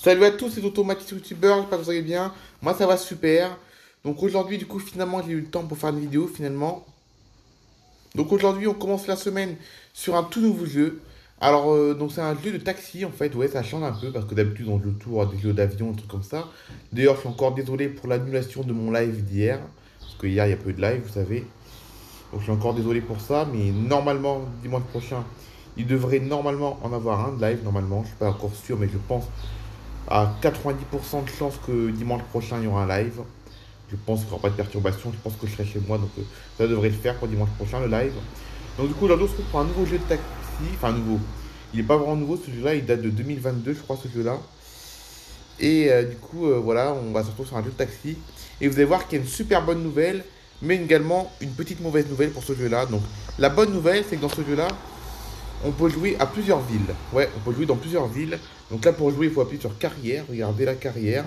Salut à tous, c'est Automatis YouTubeur, j'espère que vous allez bien. Moi ça va super. Donc aujourd'hui du coup finalement j'ai eu le temps pour faire une vidéo finalement. Donc aujourd'hui on commence la semaine sur un tout nouveau jeu. Alors donc c'est un jeu de taxi en fait, ouais ça change un peu parce que d'habitude on joue toujours à des jeux d'avion, des trucs comme ça. D'ailleurs je suis encore désolé pour l'annulation de mon live d'hier. Parce que hier il y a pas eu de live vous savez. Donc je suis encore désolé pour ça, mais normalement dimanche prochain il devrait normalement en avoir un de live normalement. Je suis pas encore sûr mais je pense à 90% de chances que dimanche prochain il y aura un live. Je pense qu'il n'y aura pas de perturbation, je pense que je serai chez moi, donc ça devrait le faire pour dimanche prochain le live. Donc du coup aujourd'hui on se retrouve pour un nouveau jeu de taxi, enfin nouveau. Il n'est pas vraiment nouveau ce jeu-là, il date de 2022 je crois ce jeu-là. Et du coup voilà, on va se retrouver sur un jeu de taxi. Et vous allez voir qu'il y a une super bonne nouvelle, mais également une petite mauvaise nouvelle pour ce jeu-là. Donc la bonne nouvelle c'est que dans ce jeu-là, on peut jouer à plusieurs villes. Ouais, on peut jouer dans plusieurs villes. Donc là, pour jouer, il faut appuyer sur carrière. Regardez la carrière.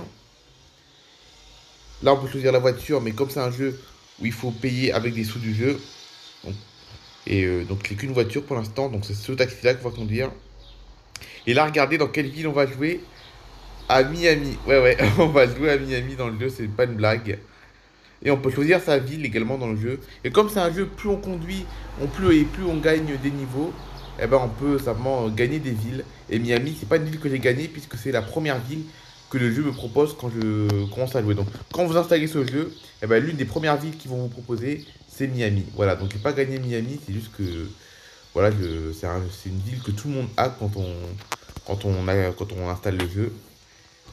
Là, on peut choisir la voiture, mais comme c'est un jeu où il faut payer avec des sous du jeu. Donc, donc, c'est qu'une voiture pour l'instant. Donc, c'est ce taxi-là qu'on va conduire. Et là, regardez dans quelle ville on va jouer. À Miami. Ouais, ouais, on va jouer à Miami dans le jeu. C'est pas une blague. Et on peut choisir sa ville également dans le jeu. Et comme c'est un jeu, plus on conduit, plus on gagne des niveaux, eh ben on peut simplement gagner des villes. Et Miami, c'est pas une ville que j'ai gagnée puisque c'est la première ville que le jeu me propose quand je commence à jouer. Donc quand vous installez ce jeu, eh ben, l'une des premières villes qu'ils vont vous proposer, c'est Miami. Voilà, donc j'ai pas gagné Miami, c'est juste que voilà, c'est une ville que tout le monde a quand on installe le jeu.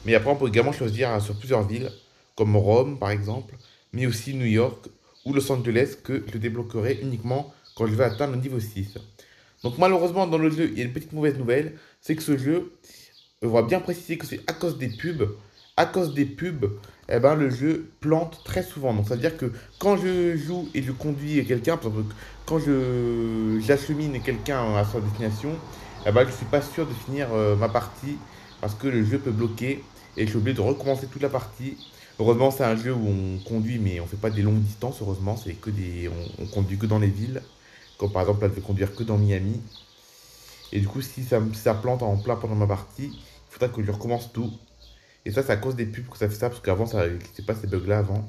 Mais après, on peut également choisir sur plusieurs villes, comme Rome par exemple, mais aussi New York ou Los Angeles, que je débloquerai uniquement quand je vais atteindre le niveau 6. Donc malheureusement, dans le jeu, il y a une petite mauvaise nouvelle, c'est que ce jeu, on va bien préciser que c'est à cause des pubs. À cause des pubs, eh ben, le jeu plante très souvent. Donc ça veut dire que quand je joue et je conduis quelqu'un, par exemple, quand j'achemine quelqu'un à sa destination, eh ben, je ne suis pas sûr de finir ma partie parce que le jeu peut bloquer et je suis obligé de recommencer toute la partie. Heureusement, c'est un jeu où on conduit, mais on fait pas des longues distances. Heureusement, c'est que on conduit que dans les villes. Comme par exemple, là, je vais conduire que dans Miami. Et du coup, si ça plante en plein pendant ma partie, il faudra que je recommence tout. Et ça, c'est à cause des pubs que ça fait ça, parce qu'avant, ça n'existait pas ces bugs-là avant.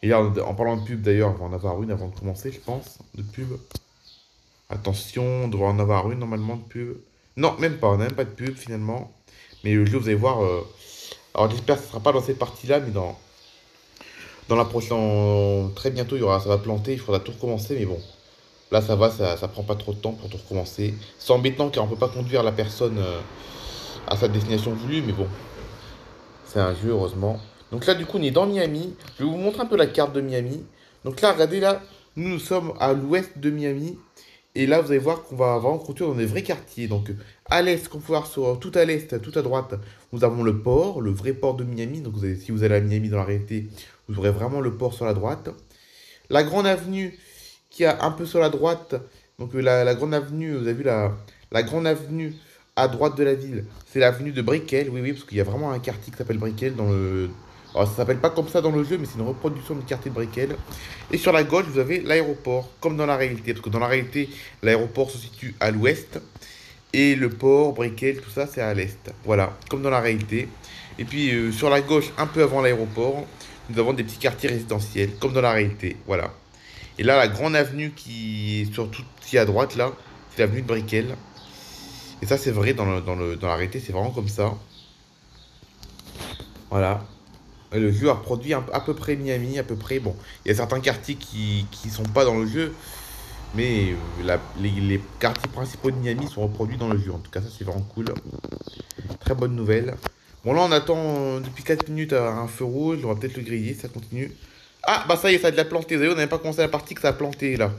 Et là, en parlant de pub d'ailleurs, on va en avoir une avant de commencer, je pense, de pub. Attention, on devrait en avoir une normalement de pub. Non, même pas, on n'a même pas de pub finalement. Mais le jeu, vous allez voir. Alors j'espère que ce ne sera pas dans cette partie-là, mais dans la prochaine. Très bientôt, ça va planter, il faudra tout recommencer, mais bon. Là, ça va, ça prend pas trop de temps pour tout recommencer. C'est embêtant car on peut pas conduire la personne à sa destination voulue, mais bon, c'est un jeu, heureusement. Donc là, du coup, on est dans Miami. Je vais vous montrer un peu la carte de Miami. Donc là, regardez, là, nous sommes à l'ouest de Miami. Et là, vous allez voir qu'on va vraiment conduire dans des vrais quartiers. Donc, à l'est, qu'on peut voir sur tout à l'est, tout à droite, nous avons le port, le vrai port de Miami. Donc, si vous allez à Miami dans la réalité, vous aurez vraiment le port sur la droite. La grande avenue qui a un peu sur la droite. Donc, la grande avenue, vous avez vu la grande avenue à droite de la ville, c'est l'avenue de Brickell. Oui, oui, parce qu'il y a vraiment un quartier qui s'appelle Brickell dans le. Alors, ça s'appelle pas comme ça dans le jeu, mais c'est une reproduction du quartier de Brickell. Et sur la gauche, vous avez l'aéroport, comme dans la réalité. Parce que dans la réalité, l'aéroport se situe à l'ouest. Et le port, Brickell, tout ça, c'est à l'est. Voilà, comme dans la réalité. Et puis sur la gauche, un peu avant l'aéroport, nous avons des petits quartiers résidentiels, comme dans la réalité. Voilà. Et là, la grande avenue qui est sur tout, qui est à droite, là, c'est l'avenue de Brickell. Et ça, c'est vrai, dans la réalité, c'est vraiment comme ça. Voilà. Et le jeu a reproduit à peu près Miami, à peu près. Bon, il y a certains quartiers qui sont pas dans le jeu, mais les quartiers principaux de Miami sont reproduits dans le jeu. En tout cas, ça, c'est vraiment cool. Très bonne nouvelle. Bon, là, on attend depuis 4 minutes à un feu rouge. On va peut-être le griller, ça continue. Ah, bah ça y est, ça a déjà planté. Vous avez vu, on n'avait pas commencé la partie que ça a planté, là.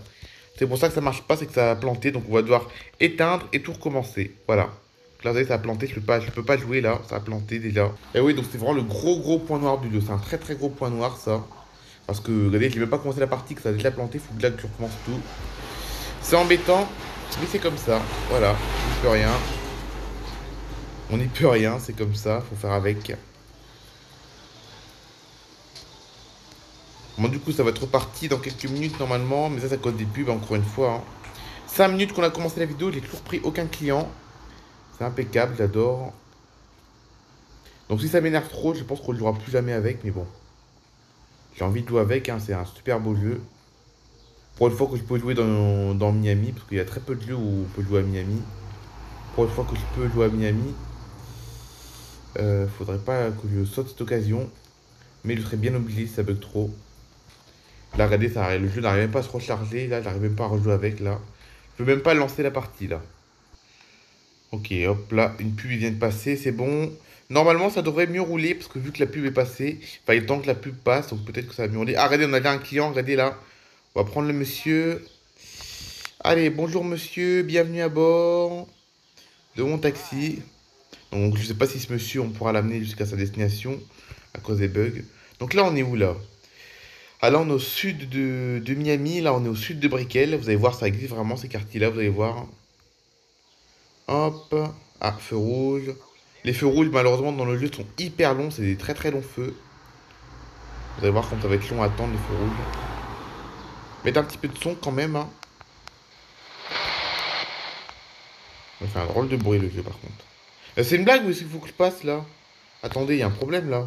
C'est pour ça que ça marche pas, c'est que ça a planté. Donc, on va devoir éteindre et tout recommencer. Voilà. Là, vous voyez, ça a planté. Je peux pas jouer, là. Ça a planté, déjà. Et oui, donc c'est vraiment le gros point noir du jeu. C'est un très gros point noir, ça. Parce que, regardez, je n'ai même pas commencé la partie, que ça a déjà planté. Faut que là, que tu recommences tout. C'est embêtant, mais c'est comme ça. Voilà. On n'y peut rien. On n'y peut rien, c'est comme ça. Faut faire avec. Bon, du coup, ça va être reparti dans quelques minutes normalement, mais ça, ça cause des pubs encore une fois. Hein. 5 minutes qu'on a commencé la vidéo, j'ai toujours pris aucun client. C'est impeccable, j'adore. Donc si ça m'énerve trop, je pense qu'on ne jouera plus jamais avec, mais bon. J'ai envie de jouer avec, hein, c'est un super beau jeu. Pour une fois que je peux jouer dans Miami, parce qu'il y a très peu de jeux où on peut jouer à Miami. Pour une fois que je peux jouer à Miami, faudrait pas que je saute cette occasion. Mais je serais bien obligé si ça bug trop. Là, regardez, ça, le jeu n'arrive même pas à se recharger. Là, j'arrive même pas à rejouer avec. Là, je peux même pas lancer la partie. Là, ok, hop, là, une pub vient de passer. C'est bon. Normalement, ça devrait mieux rouler. Parce que vu que la pub est passée, enfin, il est temps que la pub passe. Donc peut-être que ça va mieux rouler. Ah, regardez, on a déjà un client. Regardez là. On va prendre le monsieur. Allez, bonjour monsieur. Bienvenue à bord de mon taxi. Donc, je sais pas si ce monsieur, on pourra l'amener jusqu'à sa destination à cause des bugs. Donc là, on est où là? Ah là, on est au sud de Miami. Là, on est au sud de Brickell. Vous allez voir, ça existe vraiment ces quartiers-là. Vous allez voir. Hop. Ah, feu rouge. Les feux rouges, malheureusement, dans le jeu, sont hyper longs. C'est des très très longs feux. Vous allez voir comme ça va être long à attendre les feux rouges. Mettez un petit peu de son quand même. Hein. Ça fait un drôle de bruit le jeu par contre. C'est une blague ou est-ce qu'il faut que je passe là? Attendez, il y a un problème là.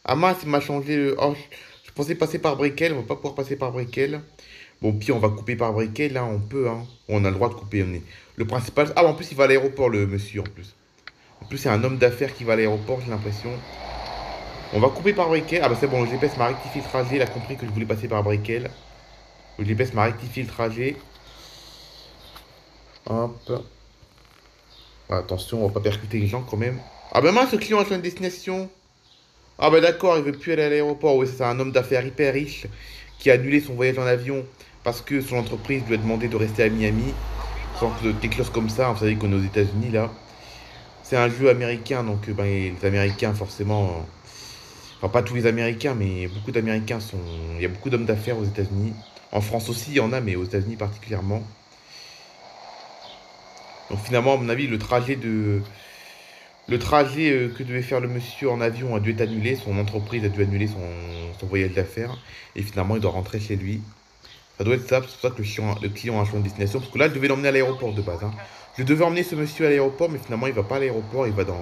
Ah mince, il m'a changé le. Oh, je pensais passer par Brickell. On va pas pouvoir passer par Brickell. Bon, puis on va couper par briquet, là, on peut, hein. On a le droit de couper, on est. Le principal. Ah, en plus, il va à l'aéroport, le monsieur, en plus. En plus, c'est un homme d'affaires qui va à l'aéroport, j'ai l'impression. On va couper par briquet. Ah, bah, c'est bon, le GPS m'a rectifié le trajet. Il a compris que je voulais passer par briquet. Le GPS m'a rectifié le trajet. Hop. Ah, attention, on va pas percuter les gens quand même. Ah, bah, mince, ce client a une destination. Ah, bah, d'accord, il veut plus aller à l'aéroport. Oui, c'est un homme d'affaires hyper riche qui a annulé son voyage en avion parce que son entreprise lui a demandé de rester à Miami. Sans que quelque chose comme ça, vous savez qu'on est aux États-Unis là. C'est un jeu américain, donc ben, les Américains forcément. Enfin, pas tous les Américains, mais beaucoup d'Américains sont. Il y a beaucoup d'hommes d'affaires aux États-Unis. En France aussi, il y en a, mais aux États-Unis particulièrement. Donc finalement, à mon avis, le trajet que devait faire le monsieur en avion a dû être annulé. Son entreprise a dû annuler son voyage d'affaires. Et finalement, il doit rentrer chez lui. Ça doit être ça, c'est pour ça que le client a changé de destination. Parce que là, je devais l'emmener à l'aéroport de base. Hein. Je devais emmener ce monsieur à l'aéroport, mais finalement, il va pas à l'aéroport, il va dans.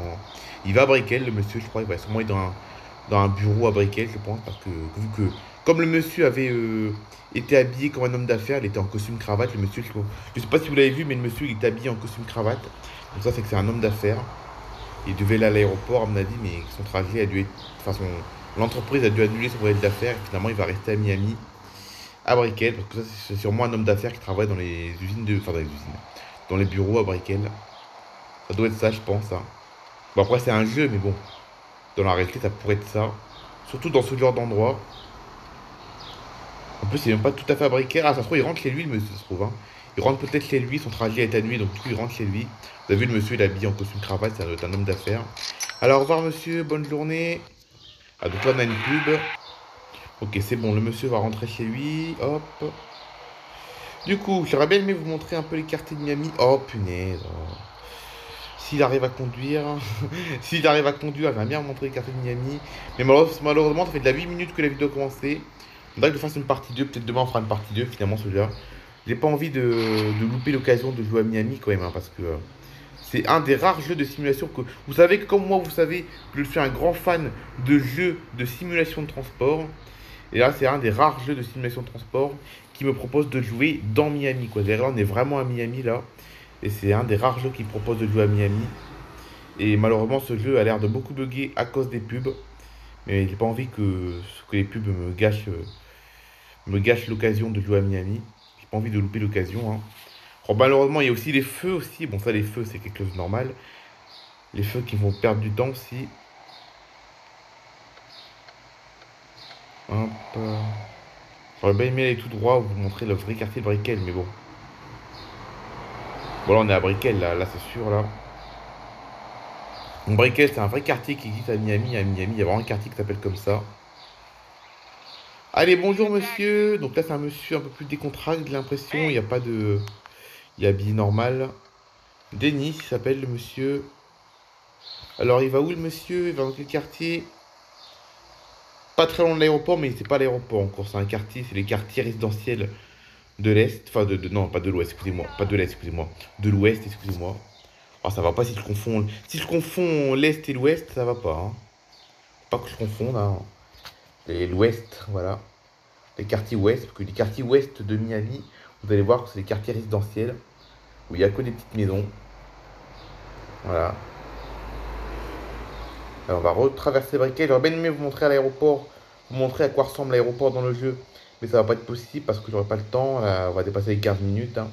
Il va à Brickell, le monsieur, je crois, il va sûrement être dans un bureau à Brickell, je pense, parce que vu que. Comme le monsieur avait été habillé comme un homme d'affaires, il était en costume cravate, le monsieur, je sais pas si vous l'avez vu, mais le monsieur, il était habillé en costume cravate. Donc ça, c'est que c'est un homme d'affaires. Il devait aller à l'aéroport, à mon avis, mais son trajet a dû être. Enfin, l'entreprise a dû annuler son voyage d'affaires, et finalement, il va rester à Miami à Brickell, parce que ça c'est sûrement un homme d'affaires qui travaille dans les usines de. Enfin dans les usines. Dans les bureaux à Brickell. Ça doit être ça, je pense. Hein. Bon après c'est un jeu, mais bon. Dans la réalité ça pourrait être ça. Surtout dans ce genre d'endroit. En plus c'est même pas tout à fait à Brickell. Ah ça se trouve il rentre chez lui le monsieur ça se trouve. Hein. Il rentre peut-être chez lui, son trajet est annulé, donc du coup il rentre chez lui. Vous avez vu le monsieur il est habillé en costume cravate, ça doit être un homme d'affaires. Alors au revoir monsieur, bonne journée. Ah donc là on a une pub. Ok c'est bon, le monsieur va rentrer chez lui. Hop. Du coup, j'aurais bien aimé vous montrer un peu les quartiers de Miami. Oh punaise. Oh. S'il arrive à conduire, s'il arrive à conduire, j'aimerais bien vous montrer les quartiers de Miami. Mais malheureusement, ça fait de la 8 minutes que la vidéo a commencé. On dirait que je fasse une partie 2. Peut-être demain on fera une partie 2 finalement celui-là. J'ai pas envie de louper l'occasion de jouer à Miami quand même. Hein, parce que c'est un des rares jeux de simulation que. Vous savez que comme moi, vous savez que je suis un grand fan de jeux de simulation de transport. Et là, c'est un des rares jeux de simulation de transport qui me propose de jouer dans Miami. Quoi. Là, on est vraiment à Miami, là. Et c'est un des rares jeux qui me propose de jouer à Miami. Et malheureusement, ce jeu a l'air de beaucoup bugger à cause des pubs. Mais j'ai pas envie que les pubs me gâchent l'occasion de jouer à Miami. J'ai pas envie de louper l'occasion. Hein. Oh, malheureusement, il y a aussi les feux aussi. Bon, ça, les feux, c'est quelque chose de normal. Les feux qui vont perdre du temps aussi. Hop. J'aurais bien aimé aller tout droit vous montrer le vrai quartier de Brickell, mais bon. Bon, là, on est à Brickell, là c'est sûr, là. Donc, Brickell, c'est un vrai quartier qui existe à Miami. À Miami, il y a vraiment un quartier qui s'appelle comme ça. Allez, bonjour, monsieur. Donc là, c'est un monsieur un peu plus décontracté, j'ai l'impression. Il n'y a pas de... Il est habillé normal. Denis, il s'appelle, le monsieur. Alors, il va où, le monsieur? Il va dans quel quartier? Pas très loin de l'aéroport, mais c'est pas l'aéroport encore. C'est un quartier, c'est les quartiers résidentiels de l'Est. Enfin, non, pas de l'Ouest, excusez-moi. Pas de l'Est, excusez-moi. De l'Ouest, excusez-moi. Oh, ça va pas si je confonds. Si je confonds l'Est et l'Ouest, ça va pas. Hein. Faut pas que je confonde. Hein. L'Ouest, voilà. Les quartiers Ouest, parce que les quartiers Ouest de Miami, vous allez voir que c'est les quartiers résidentiels, où il n'y a que des petites maisons. Voilà. Alors, on va retraverser le briquet. J'aurais bien aimé vous montrer à l'aéroport, vous montrer à quoi ressemble l'aéroport dans le jeu. Mais ça va pas être possible parce que j'aurai pas le temps. Là, on va dépasser les 15 minutes. Hein.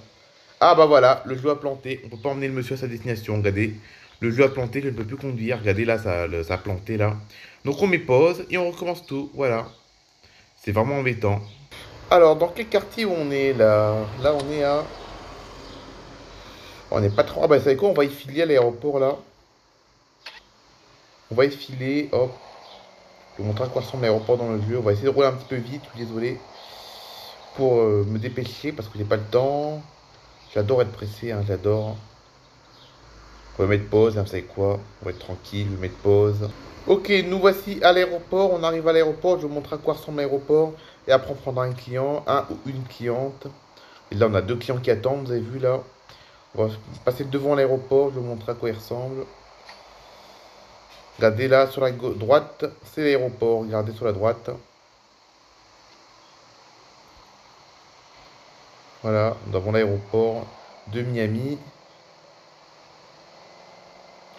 Ah bah voilà, le jeu a planté. On peut pas emmener le monsieur à sa destination. Regardez, le jeu a planté, je ne peux plus conduire. Regardez là, ça a planté là. Donc on met pause et on recommence tout. Voilà. C'est vraiment embêtant. Alors, dans quel quartier on est là? Là, on est à. On n'est pas trop. Ah bah, vous savez quoi? On va y filer à l'aéroport là. On va y filer. Hop. Je vais vous montrer à quoi ressemble l'aéroport dans le jeu. On va essayer de rouler un petit peu vite. Je suis désolé. Pour me dépêcher parce que j'ai pas le temps. J'adore être pressé, hein, j'adore. On va mettre pause, hein, vous savez quoi? On va être tranquille, je vais mettre pause. Ok, nous voici à l'aéroport. On arrive à l'aéroport. Je vous montre à quoi ressemble l'aéroport. Et après, on prendra un client, un ou une cliente. Et là, on a deux clients qui attendent, vous avez vu là. On va passer devant l'aéroport. Je vais vous montrer à quoi il ressemble. Regardez là, sur la droite, c'est l'aéroport. Regardez sur la droite. Voilà, nous avons l'aéroport de Miami.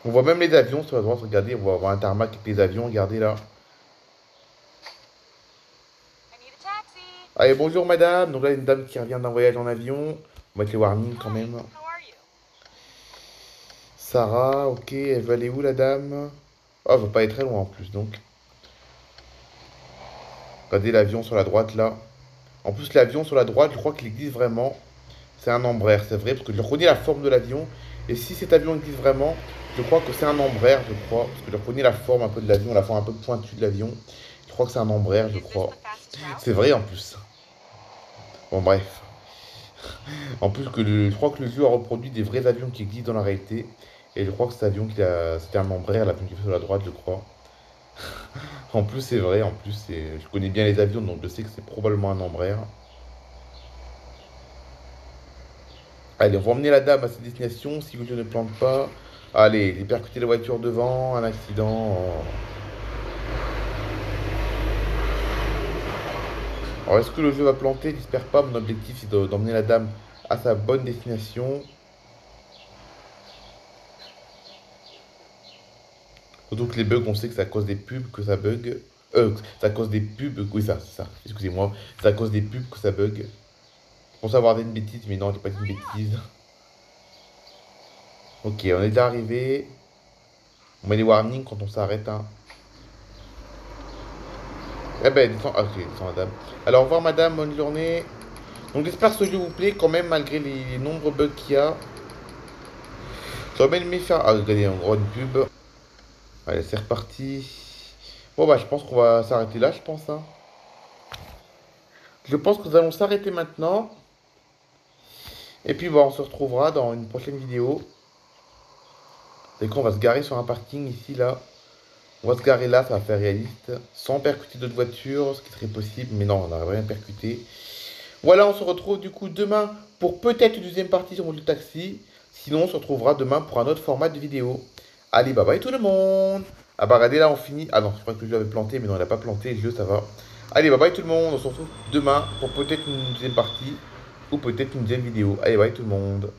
On voit même les avions sur la droite. Regardez, on va avoir un tarmac avec les avions. Regardez là. Allez, bonjour madame. Donc là, une dame qui revient d'un voyage en avion. On va mettre les warnings quand même. Sarah, ok. Elle veut aller où la dame? Oh, elle va pas aller très loin en plus donc. Regardez l'avion sur la droite là. En plus, l'avion sur la droite, je crois qu'il existe vraiment. C'est un Embraer, c'est vrai, parce que je reconnais la forme de l'avion. Et si cet avion existe vraiment, je crois que c'est un Embraer, je crois. Parce que je reconnais la forme un peu de l'avion, la forme un peu pointue de l'avion. Je crois que c'est un Embraer, je crois. C'est vrai en plus. Bon, bref. En plus, je crois que le jeu a reproduit des vrais avions qui existent dans la réalité. Et je crois que cet avion, c'était un Embraer, l'avion qui est sur la droite, je crois. En plus, c'est vrai, en plus, je connais bien les avions, donc je sais que c'est probablement un Embraer. Allez, on va emmener la dame à sa destination, si le jeu ne plante pas. Allez, j'ai percuté la voiture devant, un accident. Oh. Alors, est-ce que le jeu va planter? J'espère pas. Mon objectif, c'est d'emmener la dame à sa bonne destination. Surtout que les bugs, on sait que c'est à cause des pubs que ça bug. C'est à cause des pubs. Oui, ça, c'est ça. Excusez-moi. C'est à cause des pubs que ça bug. Je pensais avoir dit une bêtise, mais non, j'ai pas dit une bêtise. Ok, on est déjà arrivé. On met les warnings quand on s'arrête. Hein. Eh ben, descend. Ah, ok, descend madame. Alors, au revoir madame, bonne journée. Donc, j'espère que ce jeu vous plaît quand même, malgré les nombreux bugs qu'il y a. J'aurais bien aimé faire. Ah, regardez, on voit une pub. Allez, c'est reparti. Bon, bah, je pense qu'on va s'arrêter là, je pense. Hein. Je pense que nous allons s'arrêter maintenant. Et puis, bon, on se retrouvera dans une prochaine vidéo. C'est qu'on va se garer sur un parking ici, là. On va se garer là, ça va faire réaliste. Sans percuter d'autres voitures, ce qui serait possible. Mais non, on n'a rien percuté. Voilà, on se retrouve du coup demain pour peut-être une deuxième partie sur mon taxi. Sinon, on se retrouvera demain pour un autre format de vidéo. Allez, bye bye tout le monde. Ah bah regardez là, on finit. Ah non, je crois que le jeu avait planté, mais non, il n'a pas planté, le jeu, ça va. Allez, bye bye tout le monde. On se retrouve demain pour peut-être une deuxième partie ou peut-être une deuxième vidéo. Allez, bye tout le monde.